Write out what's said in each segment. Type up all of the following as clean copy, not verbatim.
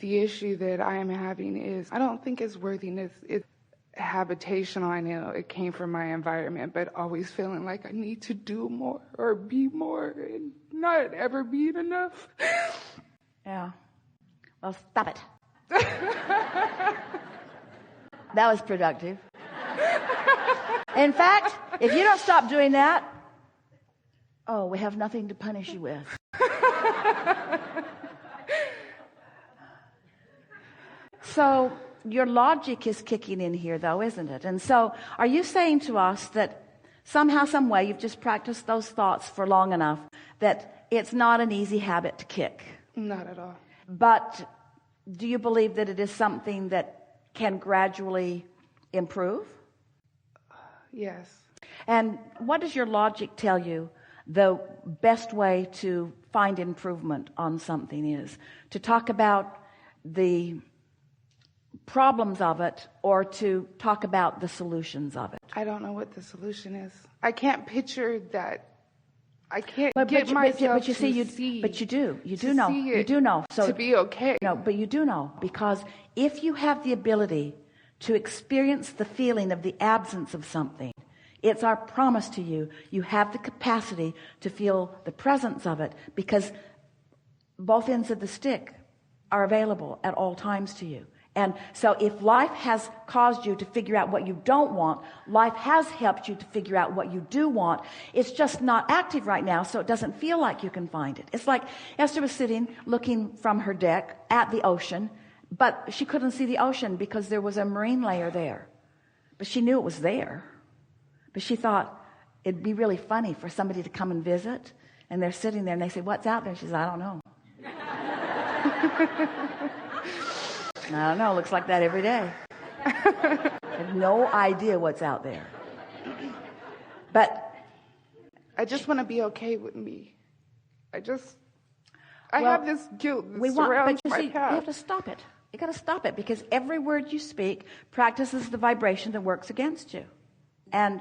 The issue that I am having is, I don't think it's worthiness. It's habitational. I know it came from my environment, but always feeling like I need to do more or be more and not ever being enough. Yeah. Well, stop it. That was productive. In fact, if you don't stop doing that, we have nothing to punish you with. So your logic is kicking in here, though, isn't it? And so are you saying to us that somehow, some way, you've just practiced those thoughts for long enough that it's not an easy habit to kick? Not at all. But do you believe that it is something that can gradually improve? Yes. And what does your logic tell you the best way to find improvement on something is? To talk about the problems of it or to talk about the solutions of it? I don't know what the solution is. I can't picture that. I can't But get myself you to see, see. But you do. You do to know. see it, You do know. So to be okay. No, but you do know, because if you have the ability to experience the feeling of the absence of something, it's our promise to you, you have the capacity to feel the presence of it, because both ends of the stick are available at all times to you. And so if life has caused you to figure out what you don't want, life has helped you to figure out what you do want. It's just not active right now, so it doesn't feel like you can find it. It's like Esther was sitting looking from her deck at the ocean, but she couldn't see the ocean because there was a marine layer there. But she knew it was there. But she thought it'd be really funny for somebody to come and visit, and they're sitting there and they say, "What's out there?" She says, "I don't know." I don't know. Looks like that every day. I have no idea what's out there. But I just want to be okay with me. I have this guilt that surrounds my path. You have to stop it. You got to stop it, because every word you speak practices the vibration that works against you. And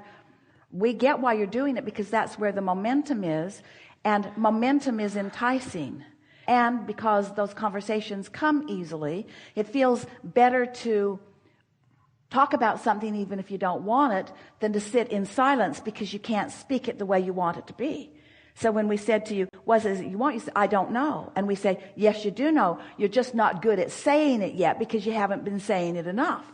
we get why you're doing it, because that's where the momentum is, and momentum is enticing. And because those conversations come easily, it feels better to talk about something even if you don't want it than to sit in silence because you can't speak it the way you want it to be. So when we said to you, "What is it you want?" You said, "I don't know." And we say, "Yes, you do know. You're just not good at saying it yet because you haven't been saying it enough.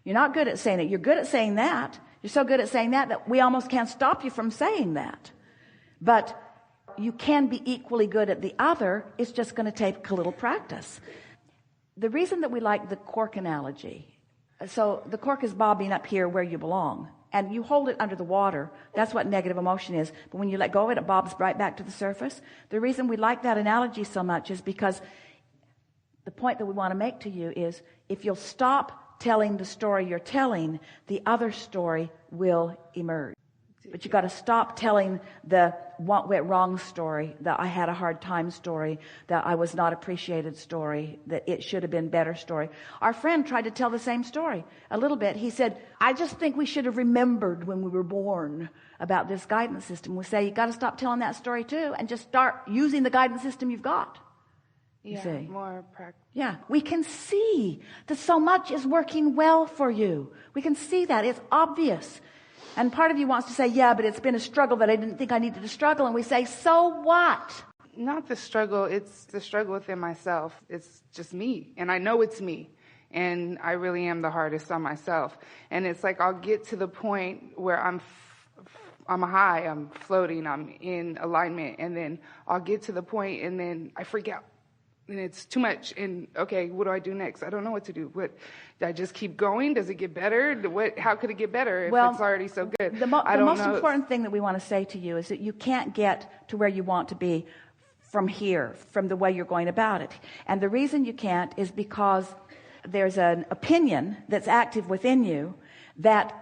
You're not good at saying it. You're good at saying that. You're so good at saying that we almost can't stop you from saying that. But you can be equally good at the other. It's just going to take a little practice." The reason that we like the cork analogy, so the cork is bobbing up here where you belong, and you hold it under the water. That's what negative emotion is. But when you let go of it, it bobs right back to the surface. The reason we like that analogy so much is because the point that we want to make to you is, if you'll stop telling the story you're telling, the other story will emerge. But you got to stop telling the what went wrong story, the I had a hard time story, the I was not appreciated story, that it should have been better story. Our friend tried to tell the same story a little bit. He said, "I just think we should have remembered when we were born about this guidance system." We say, you got to stop telling that story too, and just start using the guidance system you've got. Yeah, more practice. Yeah, we can see that so much is working well for you. We can see that. It's obvious. And part of you wants to say, "Yeah, but it's been a struggle that I didn't think I needed to struggle." And we say, "So what?" Not the struggle. It's the struggle within myself. It's just me. And I know it's me. And I really am the hardest on myself. And it's like I'll get to the point where I'm high, I'm floating, I'm in alignment. And then I'll get to the point and then I freak out. And it's too much. And okay, what do I do next? I don't know what to do. What, do I just keep going? Does it get better? How could it get better if it's already so good? The most important thing that we want to say to you is that you can't get to where you want to be from here, from the way you're going about it. And the reason you can't is because there's an opinion that's active within you that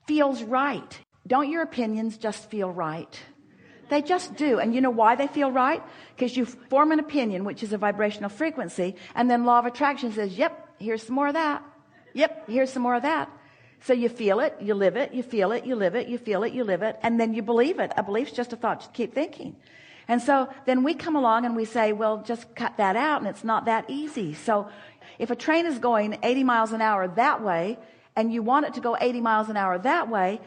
feels right. Don't your opinions just feel right? They just do. And you know why they feel right? Because you form an opinion, which is a vibrational frequency, and then law of attraction says, "Yep, here's some more of that. Yep, here's some more of that." So you feel it, you live it, you feel it, you live it, you feel it, you live it, and then you believe it. A belief's just a thought. Just keep thinking. And so then we come along and we say, well, just cut that out, and it's not that easy. So if a train is going 80 miles an hour that way, and you want it to go 80 miles an hour that way,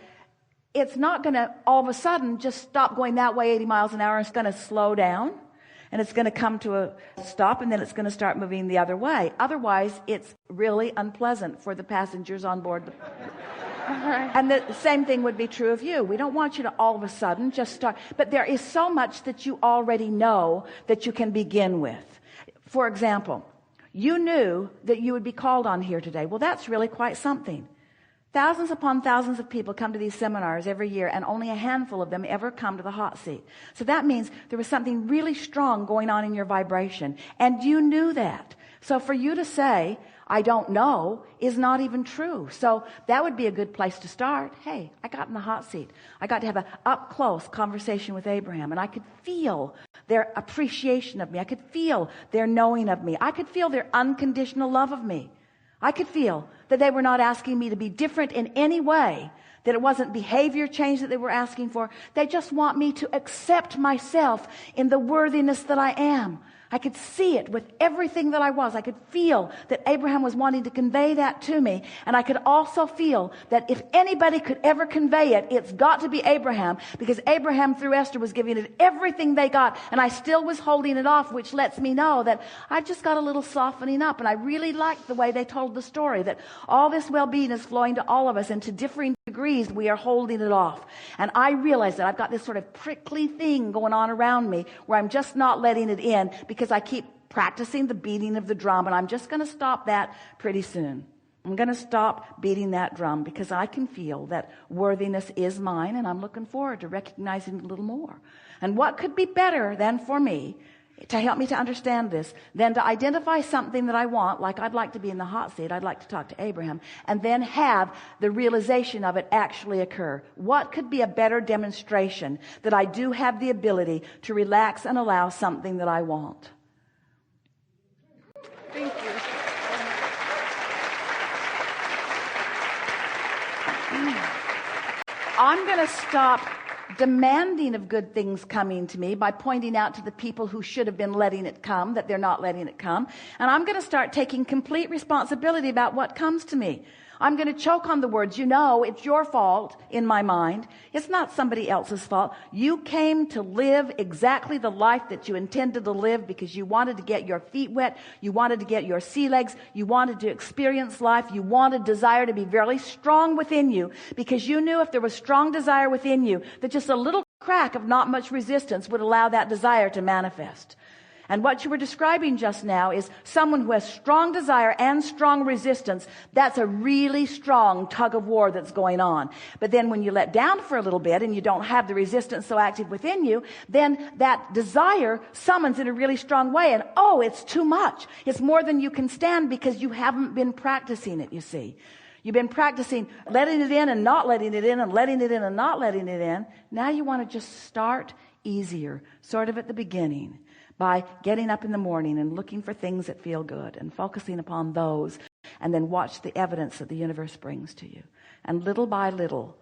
it's not going to all of a sudden just stop going that way 80 miles an hour. It's going to slow down, and it's going to come to a stop, and then it's going to start moving the other way. Otherwise, it's really unpleasant for the passengers on board. And the same thing would be true of you. We don't want you to all of a sudden just start. But there is so much that you already know that you can begin with. For example, you knew that you would be called on here today. Well, that's really quite something. Thousands upon thousands of people come to these seminars every year, and only a handful of them ever come to the hot seat. So that means there was something really strong going on in your vibration, and you knew that. So for you to say, I don't know, is not even true. So that would be a good place to start. Hey, I got in the hot seat. I got to have an up-close conversation with Abraham, and I could feel their appreciation of me. I could feel their knowing of me. I could feel their unconditional love of me. I could feel that they were not asking me to be different in any way, that it wasn't behavior change that they were asking for. They just want me to accept myself in the worthiness that I am. I could see it with everything that I was. I could feel that Abraham was wanting to convey that to me. And I could also feel that if anybody could ever convey it, it's got to be Abraham, because Abraham through Esther was giving it everything they got, and I still was holding it off, which lets me know that I just got a little softening up. And I really liked the way they told the story, that all this well-being is flowing to all of us, and to differing degrees we are holding it off. And I realize that I've got this sort of prickly thing going on around me where I'm just not letting it in, because I keep practicing the beating of the drum, and I'm just going to stop that pretty soon. I'm going to stop beating that drum, because I can feel that worthiness is mine, and I'm looking forward to recognizing it a little more. And what could be better than for me to help me to understand this than to identify something that I want, like I'd like to be in the hot seat, I'd like to talk to Abraham, and then have the realization of it actually occur. What could be a better demonstration that I do have the ability to relax and allow something that I want? Thank you. I'm going to stop demanding of good things coming to me by pointing out to the people who should have been letting it come that they're not letting it come. And I'm going to start taking complete responsibility about what comes to me. I'm going to choke on the words, it's your fault in my mind. It's not somebody else's fault. You came to live exactly the life that you intended to live because you wanted to get your feet wet. You wanted to get your sea legs. You wanted to experience life. You wanted desire to be very strong within you, because you knew if there was strong desire within you, that just a little crack of not much resistance would allow that desire to manifest. And what you were describing just now is someone who has strong desire and strong resistance. That's a really strong tug of war that's going on. But then when you let down for a little bit and you don't have the resistance so active within you, then that desire summons in a really strong way. And it's too much. It's more than you can stand, because you haven't been practicing it, you see. You've been practicing letting it in and not letting it in, and letting it in and not letting it in. Now you want to just start easier, sort of at the beginning, by getting up in the morning and looking for things that feel good and focusing upon those, and then watch the evidence that the universe brings to you. And little by little,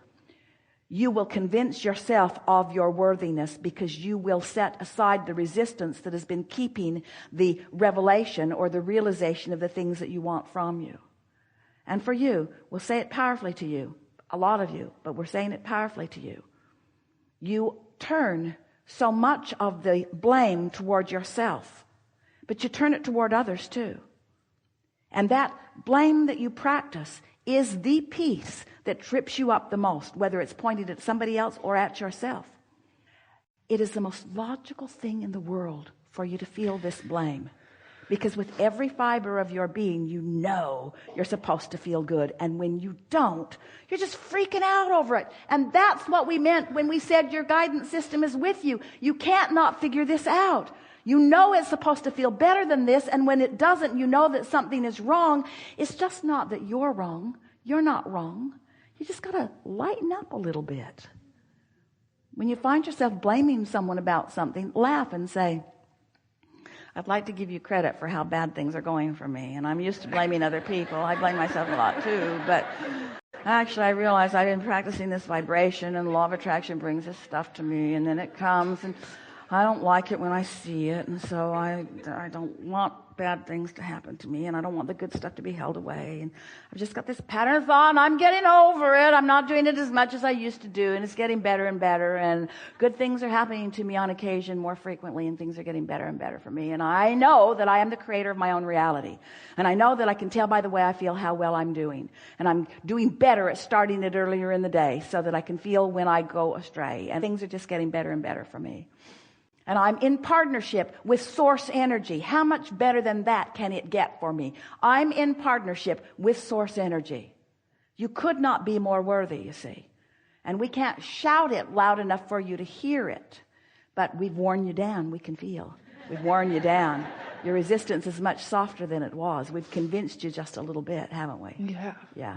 you will convince yourself of your worthiness, because you will set aside the resistance that has been keeping the revelation or the realization of the things that you want from you. And for you, we'll say it powerfully to you, a lot of you, but we're saying it powerfully to you. You turn so much of the blame toward yourself, but you turn it toward others too. And that blame that you practice is the piece that trips you up the most, whether it's pointed at somebody else or at yourself. It is the most logical thing in the world for you to feel this blame, because with every fiber of your being, you're supposed to feel good. And when you don't, you're just freaking out over it. And that's what we meant when we said your guidance system is with you. You can't not figure this out. It's supposed to feel better than this. And when it doesn't, that something is wrong. It's just not that you're wrong. You're not wrong. You just got to lighten up a little bit. When you find yourself blaming someone about something, laugh and say, I'd like to give you credit for how bad things are going for me. And I'm used to blaming other people. I blame myself a lot too. But actually, I realize I've been practicing this vibration, and the law of attraction brings this stuff to me. And then it comes, and I don't like it when I see it, and so I don't want bad things to happen to me, and I don't want the good stuff to be held away, and I've just got this pattern of thought, and I'm getting over it. I'm not doing it as much as I used to do, and it's getting better and better, and good things are happening to me on occasion more frequently, and things are getting better and better for me, and I know that I am the creator of my own reality, and I know that I can tell by the way I feel how well I'm doing, and I'm doing better at starting it earlier in the day so that I can feel when I go astray, and things are just getting better and better for me. And I'm in partnership with source energy. How much better than that can it get for me? I'm in partnership with source energy. You could not be more worthy, you see. And we can't shout it loud enough for you to hear it. But we've worn you down, we can feel. We've worn you down. Your resistance is much softer than it was. We've convinced you just a little bit, haven't we? Yeah. Yeah.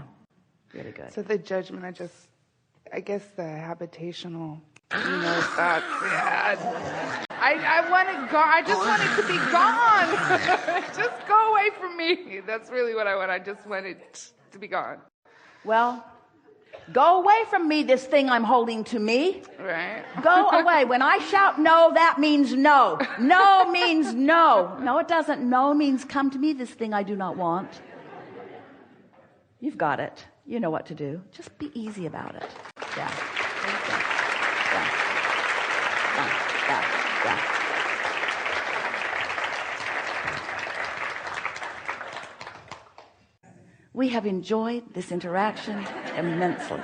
Really good. So the judgment, I guess the habitational, thoughts, yeah. I want it gone. I just want it to be gone. Just go away from me. That's really what I want. I just want it to be gone. Well, go away from me, this thing I'm holding to me. Right. Go away. When I shout no, that means no. No means no. No, it doesn't. No means come to me, this thing I do not want. You've got it. You know what to do. Just be easy about it. Yeah. We have enjoyed this interaction immensely.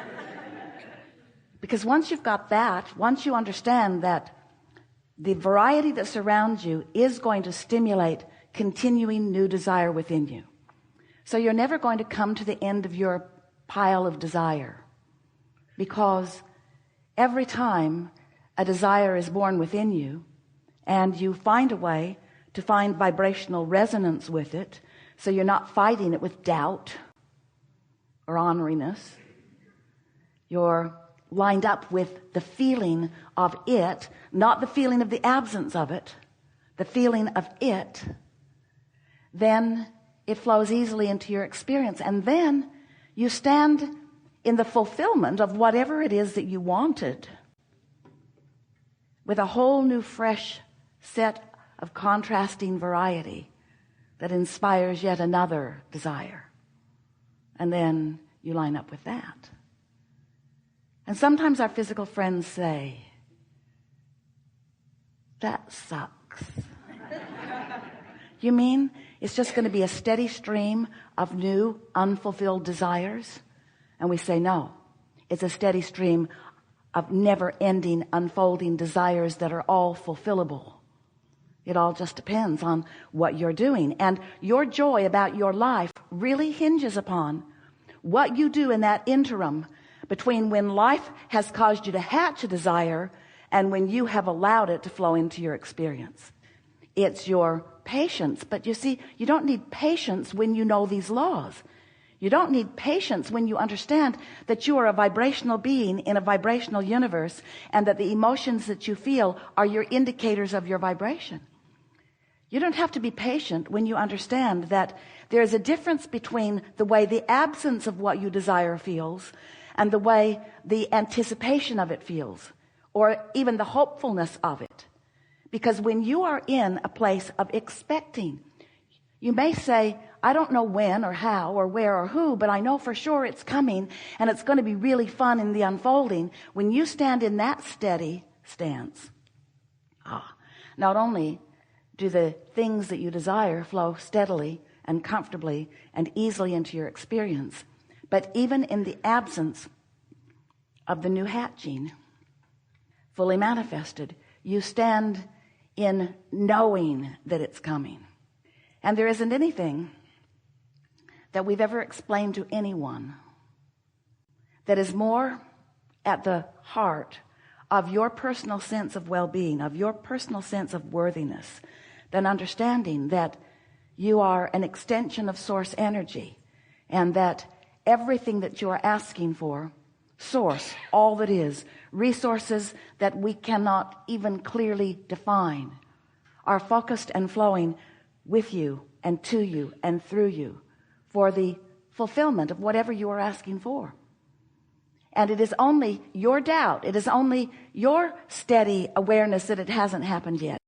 Because once you've got that, once you understand that the variety that surrounds you is going to stimulate continuing new desire within you. So you're never going to come to the end of your pile of desire. Because every time a desire is born within you and you find a way to find vibrational resonance with it, so you're not fighting it with doubt or orneriness. You're lined up with the feeling of it, not the feeling of the absence of it, the feeling of it. Then it flows easily into your experience. And then you stand in the fulfillment of whatever it is that you wanted with a whole new fresh set of contrasting variety that inspires yet another desire. And then you line up with that. And sometimes our physical friends say, that sucks. You mean it's just going to be a steady stream of new unfulfilled desires? And we say, no, it's a steady stream of never-ending unfolding desires that are all fulfillable. It all just depends on what you're doing. And your joy about your life really hinges upon what you do in that interim between when life has caused you to hatch a desire and when you have allowed it to flow into your experience. It's your patience. But you see, you don't need patience when you know these laws. You don't need patience when you understand that you are a vibrational being in a vibrational universe and that the emotions that you feel are your indicators of your vibration. You don't have to be patient when you understand that there is a difference between the way the absence of what you desire feels and the way the anticipation of it feels, or even the hopefulness of it. Because when you are in a place of expecting, you may say, I don't know when or how or where or who, but I know for sure it's coming and it's going to be really fun in the unfolding. When you stand in that steady stance, not only do the things that you desire flow steadily and comfortably and easily into your experience, but even in the absence of the new hatching fully manifested, you stand in knowing that it's coming. And there isn't anything that we've ever explained to anyone that is more at the heart of your personal sense of well-being, of your personal sense of worthiness, than understanding that you are an extension of source energy and that everything that you are asking for, source, all that is, resources that we cannot even clearly define, are focused and flowing with you and to you and through you for the fulfillment of whatever you are asking for. And it is only your doubt, it is only your steady awareness that it hasn't happened yet.